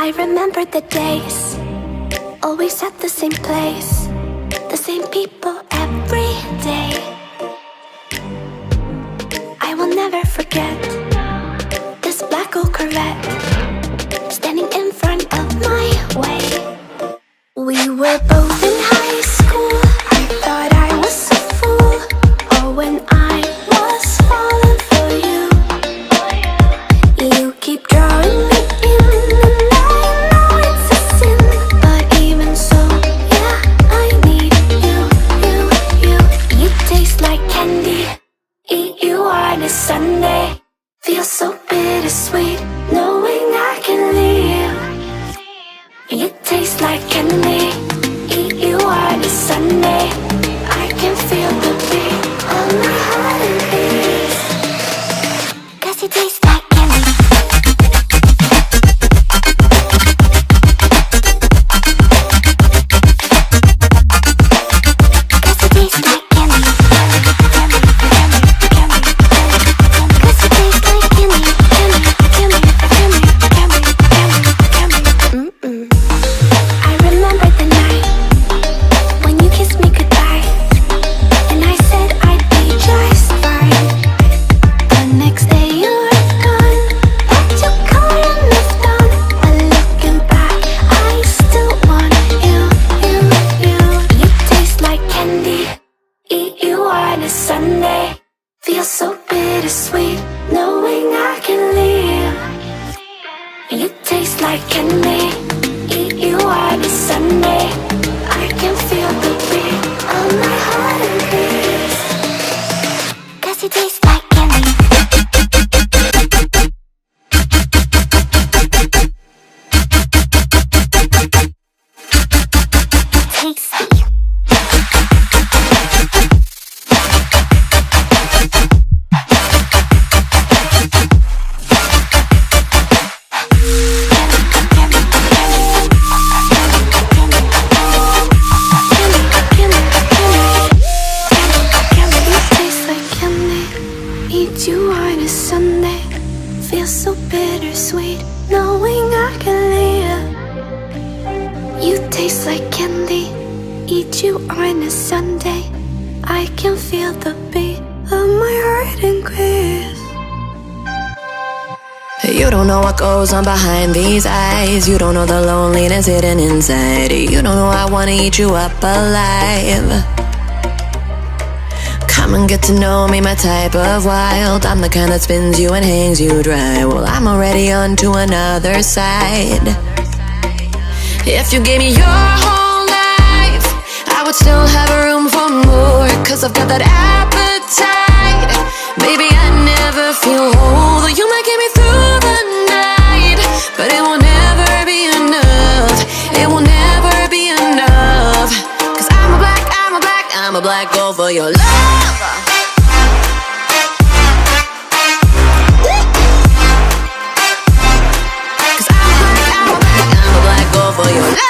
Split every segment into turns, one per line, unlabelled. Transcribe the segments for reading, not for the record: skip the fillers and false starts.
I remember the days, always at the same place, the same people every day. I will never forget this black old Corvette standing in front of my way. We were both in high school. I thought I was a fool. Oh, when I was falling for you. You keep drawing me in, and I know it's a sin, but even so, yeah, I need you. You taste like candy. Eat you on a Sunday. Feel so bittersweet, knowing I can leave. You taste like candy. Eat you on a Sunday. I can feel the beat of my heart and beats. 'Cause you taste like candy. Sunday, feel so bittersweet, knowing I can leave. You taste like candy. Eat you on a Sunday. I can feel the beat of my heart and beats. 'Cause you taste like candy. Tasty. You on a Sunday, feel so bittersweet, knowing I can live. You taste like candy. Eat you on a Sunday. I can feel the beat of my heart increase.
You don't know what goes on behind these eyes. You don't know the loneliness hidden inside. You don't know I wanna eat you up alive. Come and get to know me, my type of wild. I'm the kind that spins you and hangs you dry. Well, I'm already on to another side. If you gave me your whole life, I would still have room for more. 'Cause I've got that appetite. Baby, I never feel whole. Though you might get me through the night, but it will never be enough. It will never be enough. 'Cause I'm a black gold for your love. For your love,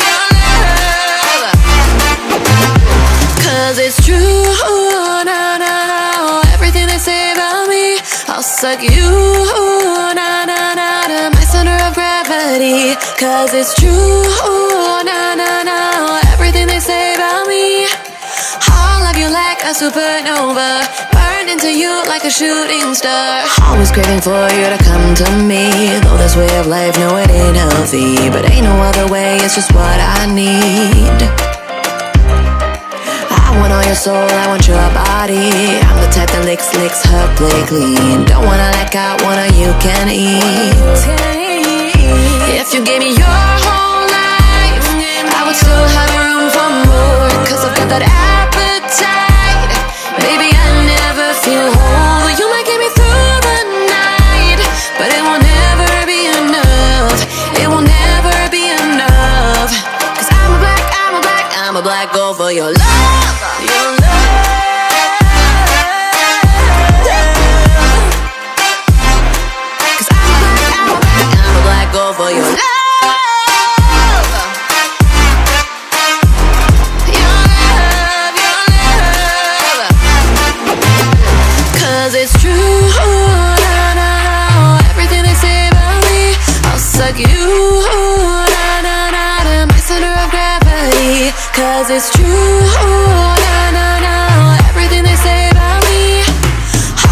your love. 'Cause it's true, no, everything they say about me, I'll suck you, no, my center of gravity. 'Cause it's true, no, everything they say about me, I'll love you like a supernova, burned into you like a shooting star. Always craving for you to come to me. Though this way of life, no, it ain't healthy, but ain't no other way, it's just what I need. I want all your soul, I want your body. I'm the type that licks her play clean. Don't wanna let go, one of you can eat. If you gave me your whole life, I would still have room for more. 'Cause I've got that appetite. Baby, I never feel whole. You might get me through the night, but it will never be enough. It will never be enough. 'Cause I'm a black gold for your love. Your love. 'Cause I'm a black gold for your love. Your love, your love. 'Cause 'cause it's true. Na na na, everything they say about me, I'll suck you. Na na na, to my center of gravity, 'cause it's true. Na na na, everything they say about me,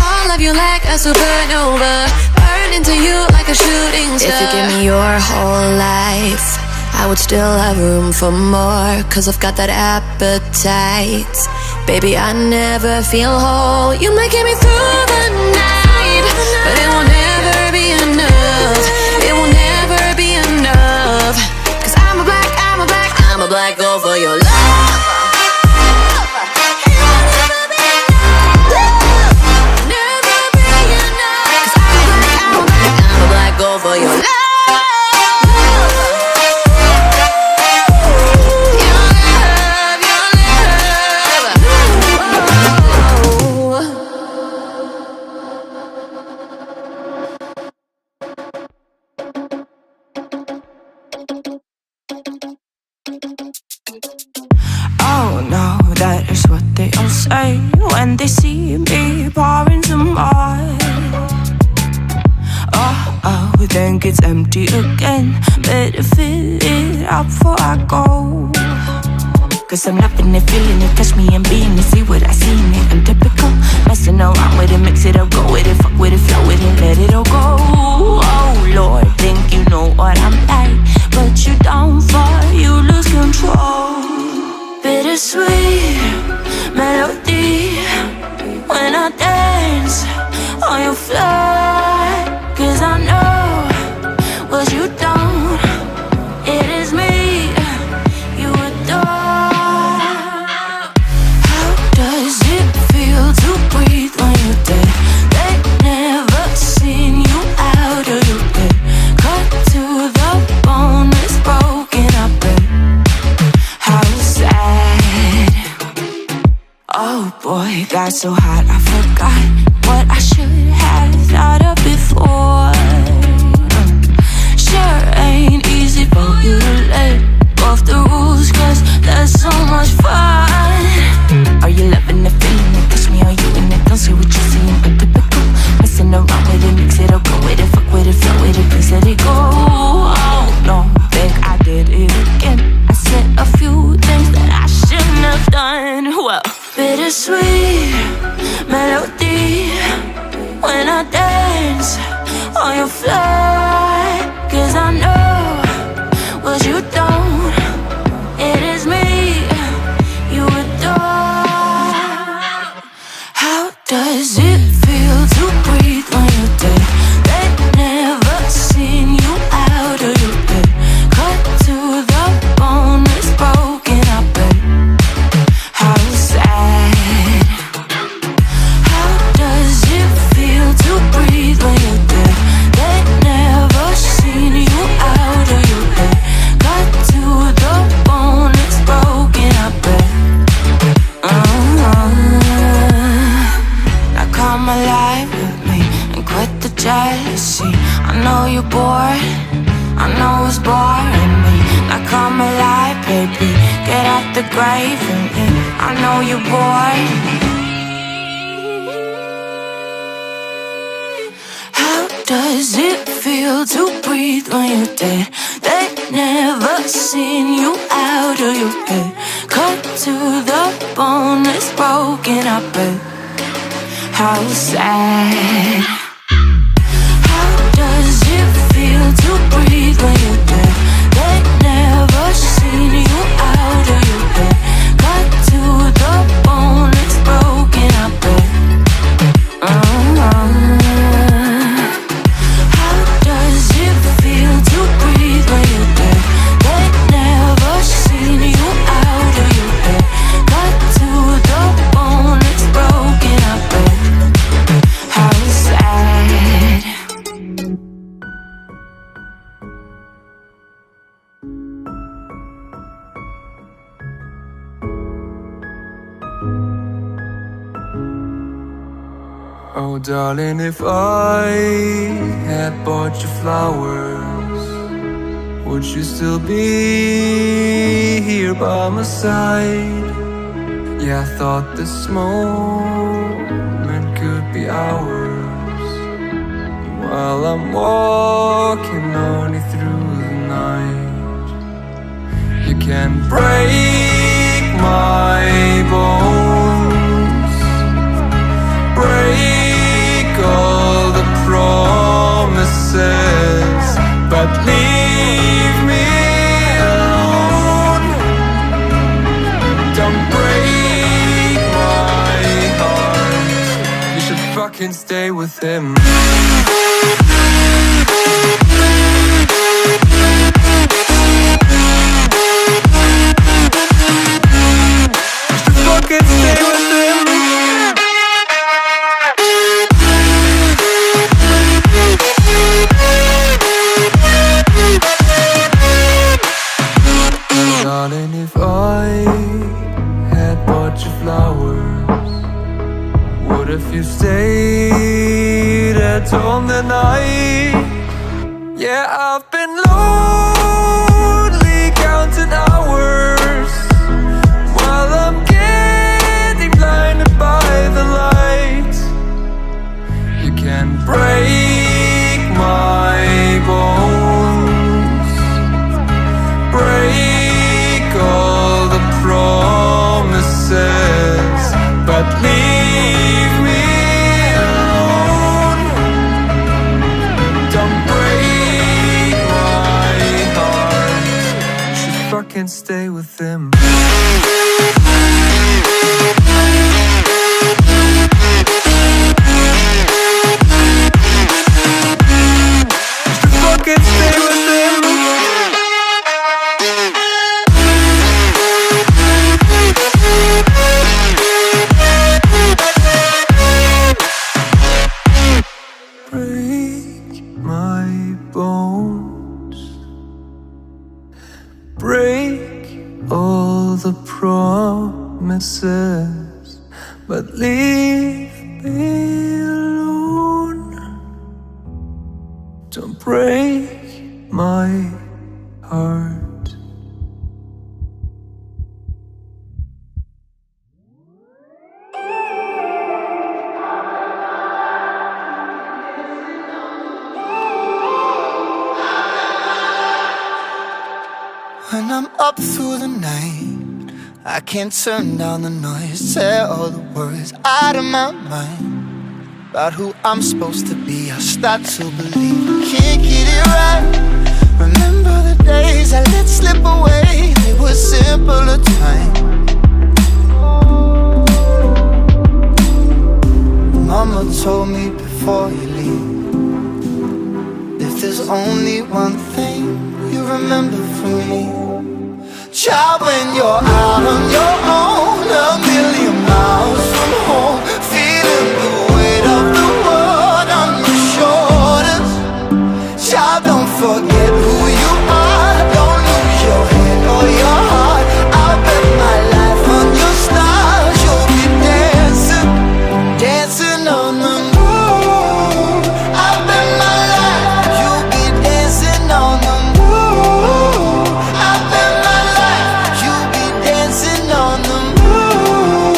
I'll love you like a supernova, burn into you like a shooting star. If you give me your whole life, I would still have room for more, 'cause I've got that appetite. Baby, I never feel whole. You might get me through the night, but it will never be enough. It will never be enough, 'cause I'm a black girl for your love. Go for your love.
Oh no, that is what they all say when they see me pouring some wine. Oh, think it's empty again. Better fill it up before I go. 'Cause I'm loving it, feeling it, touch me and being it. See what I see in it, I'm typical. Messing around with it, mix it up, go with it, fuck with it, flow with it, let it all go. Oh Lord, think you know what I'm like, but you don't fall, you lose control. Bittersweet melody when I dance on your fly. 'Cause I know what you don't, it is me you adore. How does it feel to breathe when you're dead? They never seen you out of your bed. Cut to the bone, it's broken up, bet. How sad. Oh boy, got so hot I forgot what I should have thought of before. Sure ain't easy for you to let go of the rules, 'cause there's so much fun. Are you loving it, feeling it, touch me, are you in it? Don't say what you're seeing, but typical. Messing around with it, mix it up, go with it, fuck with it, flow with it, please let it go. Oh no, think I did it again. I said a few things that I shouldn't have done. Well, bittersweet melody when I dance on your fly. 'Cause I know what you don't, it is me you adore. How does it feel to breathe when you're dead? They never seen you out of your bed. Cut to the bone, it's broken up, bet. How sad. How does it feel to breathe when you're dead? They never seen you out of your bed. Cut to the bone, it's broken up, bet. Now come alive with me and quit the jealousy. I know you're bored, I know it's boring me. Now come alive, baby, get out the grave with me. I know you're bored. How does it feel to breathe when you're dead? They never seen you out of your bed. Cut to the bone, it's broken up, bet. How sad. How does it feel to breathe when you're dead? They never seen you out of your bed. Cut to the bone, it's broken up, bet. How does it feel to breathe when you're dead? They never seen you out of your bed. Cut to the bone, it's broken up, bet. How sad.
Oh darling, if I had bought you flowers, would you still be here by my side? Yeah, I thought this moment could be the hours while I'm walking only through the night. You can break my bones, break all the promises, but leave me alone. Don't break my heart. You should fucking stay with him. Fucking stay with him. Darling, if I had bought you flowers, what if you stayed at home the night? Yeah, I've been lonely counting hours while I'm getting blinded by the light. You can break my bones, break all the promises, but leave me alone. Don't break my heart. You should fucking stay with him. Fucking stay with him. Break my bones, break all the promises, but leave me alone. Don't break my heart.
When I'm up through the night, I can't turn down the noise, tear all the worries out of my mind about who I'm supposed to be. I start to believe I can't get it right. Remember the days I let slip away, they were simpler times. Mama told me before you leave, if there's only one thing you remember from me, child, when you're out on your own, a million miles from home, feeling the weight of the world on your shoulders. Child, don't forget who you are, don't lose your head or your heart. I'll bet my life on your stars, you'll be dancing, dancing on the moon. I'll bet my life, you'll be dancing on the moon. I'll bet my life, you'll be dancing on the moon.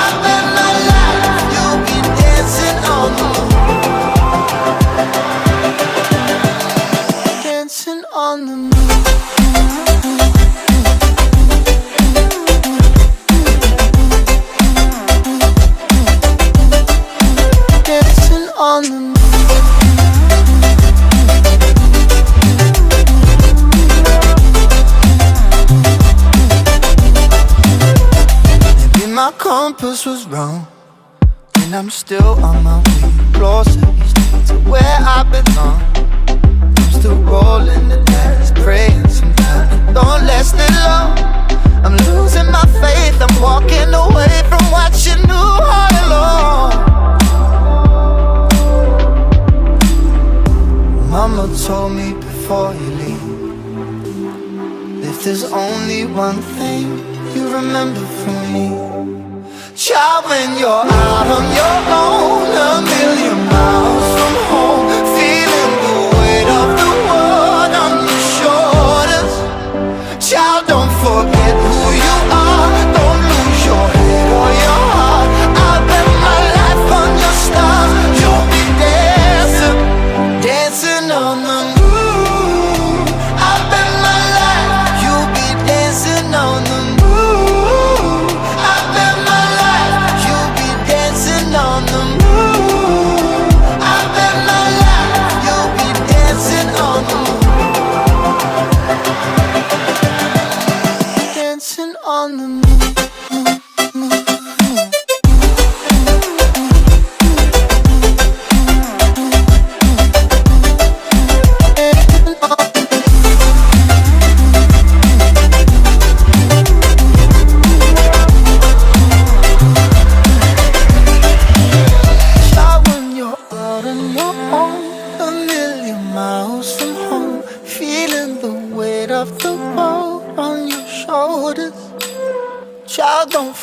I'll bet my life, you'll be dancing on the moon. Dancing on the moon. Dancing on the moon. Maybe my compass was wrong, and I'm still on my way closer each day to where I belong. I'm still rolling the dice, praying sometimes it don't last that long. I'm losing my faith, I'm walking away from what you knew all along. Mama told me before you leave, if there's only one thing you remember from me, child, when you're out on your own, a million miles from home, feeling the weight of the world on your shoulders. Child, don't forget who you are, don't lose your head or your heart. I'll bet my life on your stars.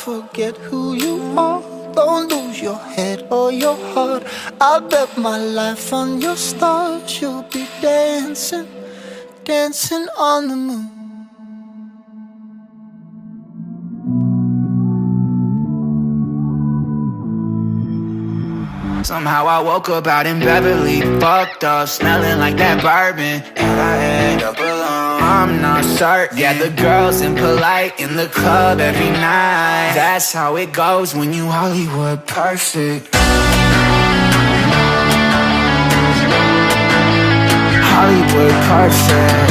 forget who you are. Don't lose your head or your heart. I'll bet my life on your stars. You'll be dancing, dancing on the moon.
Somehow I woke up out in Beverly, fucked up, smelling like that bourbon, and I end up alone. I'm not certain. Yeah, the girls impolite in the club every night. That's how it goes when you Hollywood perfect. Hollywood perfect.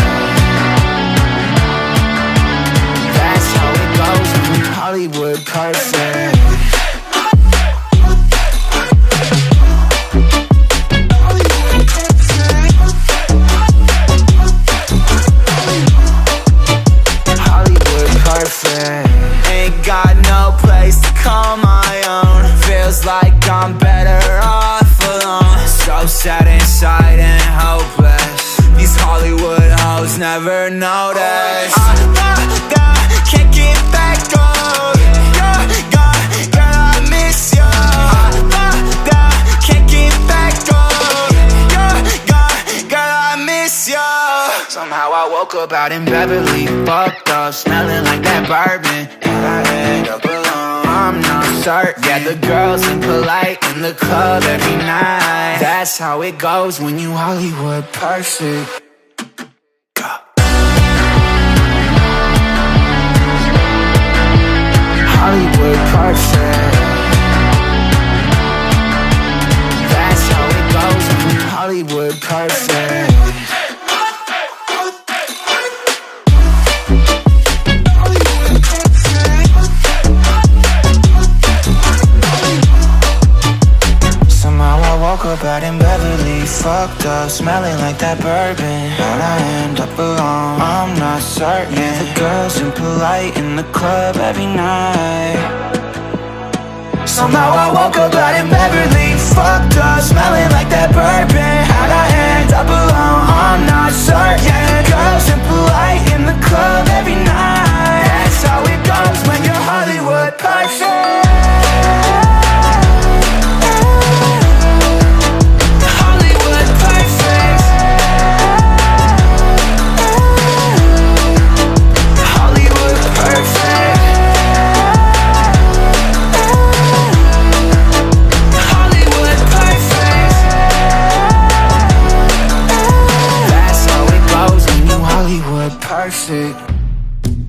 That's how it goes when you Hollywood perfect. Ain't got no place to call my own. Feels like I'm better off alone. So sad inside and hopeless. These Hollywood hoes never notice. Can't get back on. Girl, I miss you. Can't get back on. Girl, I miss you. Somehow I woke up out in Beverly, fucked up, smelling like that bourbon, and I end up alone. I'm not certain. Yeah, the girls impolite in the club every night. That's how it goes when you Hollywood perfect. Hollywood perfect. That's how it goes when you Hollywood perfect. Woke up out in Beverly, fucked up, smelling like that bourbon, how'd I end up alone? I'm not certain. Yeah, the girls impolite in the club every night. Somehow I woke up out in Beverly, fucked up, smelling like that bourbon, how'd I end up alone? I'm not certain. Yeah, the girls impolite in the club every night. That's how it goes when you're Hollywood perfect.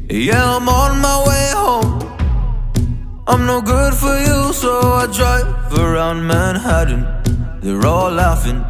Yeah, I'm on my way home. I'm no good for you, so I drive around Manhattan. They're all laughing